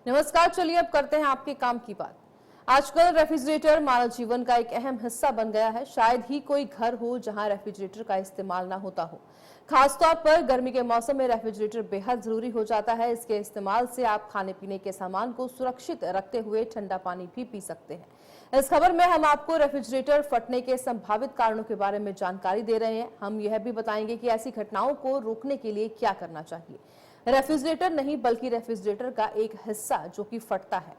नमस्कार। चलिए अब करते हैं आपके काम की बात। आजकल रेफ्रिजरेटर मानव जीवन का एक अहम हिस्सा बन गया है। शायद ही कोई घर हो जहां रेफ्रिजरेटर का इस्तेमाल ना होता हो। खासतौर पर गर्मी के मौसम में रेफ्रिजरेटर बेहद जरूरी हो जाता है। इसके इस्तेमाल से आप खाने पीने के सामान को सुरक्षित रखते हुए ठंडा पानी भी पी सकते हैं। इस खबर में हम आपको रेफ्रिजरेटर फटने के संभावित कारणों के बारे में जानकारी दे रहे हैं। हम यह भी बताएंगे कि ऐसी घटनाओं को रोकने के लिए क्या करना चाहिए। रेफ्रिजरेटर नहीं बल्कि रेफ्रिजरेटर का एक हिस्सा जो कि फटता है।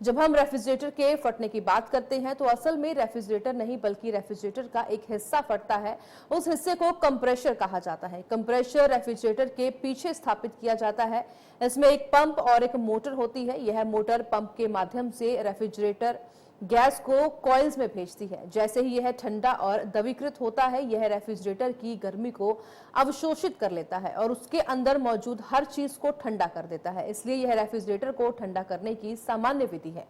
जब हम रेफ्रिजरेटर के फटने की बात करते हैं तो असल में रेफ्रिजरेटर नहीं बल्कि रेफ्रिजरेटर का एक हिस्सा फटता है। उस हिस्से को कंप्रेसर कहा जाता है। कंप्रेसर रेफ्रिजरेटर के पीछे स्थापित किया जाता है। इसमें एक पंप और एक मोटर होती है। यह मोटर पंप के माध्यम से रेफ्रिजरेटर गैस को कॉइल्स में भेजती है। जैसे ही यह ठंडा और द्रवीकृत होता है, यह रेफ्रिजरेटर की गर्मी को अवशोषित कर लेता है और उसके अंदर मौजूद हर चीज को ठंडा कर देता है। इसलिए यह रेफ्रिजरेटर को ठंडा करने की सामान्य विधि है।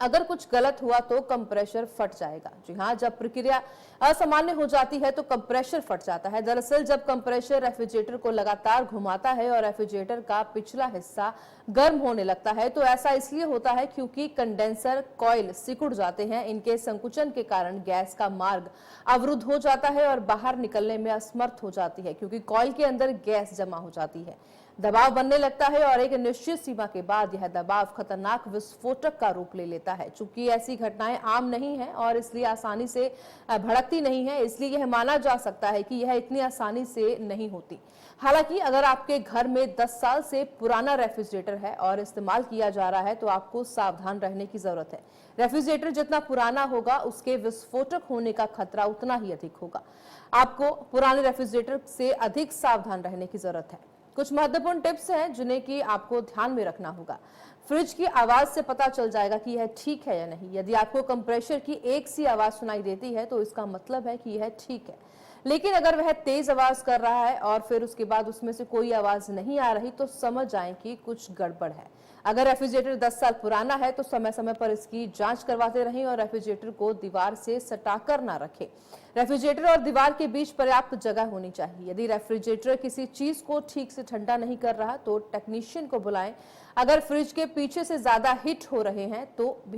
अगर कुछ गलत हुआ तो कंप्रेसर फट जाएगा। जी हाँ, जब प्रक्रिया असामान्य हो जाती है तो कंप्रेसर फट जाता है। दरअसल जब कंप्रेसर रेफ्रिजरेटर को लगातार घुमाता है और रेफ्रिजरेटर का पिछला हिस्सा गर्म होने लगता है तो ऐसा इसलिए होता है क्योंकि कंडेंसर कॉइल सिकुड़ जाते हैं। इनके संकुचन के कारण गैस का मार्ग अवरुद्ध हो जाता है और बाहर निकलने में असमर्थ हो जाती है क्योंकि कॉइल के अंदर गैस जमा हो जाती है। दबाव बनने लगता है और एक निश्चित सीमा के बाद यह दबाव खतरनाक विस्फोटक का रूप ले लेता है। चूंकि ऐसी घटनाएं आम नहीं है और इसलिए आसानी से भड़कती नहीं है, इसलिए यह माना जा सकता है कि यह इतनी आसानी से नहीं होती। हालांकि अगर आपके घर में 10 साल से पुराना रेफ्रिजरेटर है और इस्तेमाल किया जा रहा है तो आपको सावधान रहने की जरूरत है। रेफ्रिजरेटर जितना पुराना होगा उसके विस्फोटक होने का खतरा उतना ही अधिक होगा। आपको पुराने रेफ्रिजरेटर से अधिक सावधान रहने की जरूरत है। कुछ महत्वपूर्ण टिप्स हैं जिन्हें कि आपको ध्यान में रखना होगा। फ्रिज की आवाज से पता चल जाएगा कि यह ठीक है या नहीं। यदि आपको कंप्रेसर की एक सी आवाज सुनाई देती है तो इसका मतलब है कि यह ठीक है। लेकिन अगर वह तेज आवाज कर रहा है और फिर उसके बाद उसमें से कोई आवाज नहीं आ रही तो समझ जाएं कि कुछ गड़बड़ है। अगर रेफ्रिजरेटर 10 साल पुराना है तो समय समय पर इसकी जांच करवाते रहें और रेफ्रिजरेटर को दीवार से सटाकर ना रखें। रेफ्रिजरेटर और दीवार के बीच पर्याप्त जगह होनी चाहिए। यदि रेफ्रिजरेटर किसी चीज को ठीक से ठंडा नहीं कर रहा तो टेक्नीशियन को बुलाएं। अगर फ्रिज के पीछे से ज्यादा हीट हो रहे हैं तो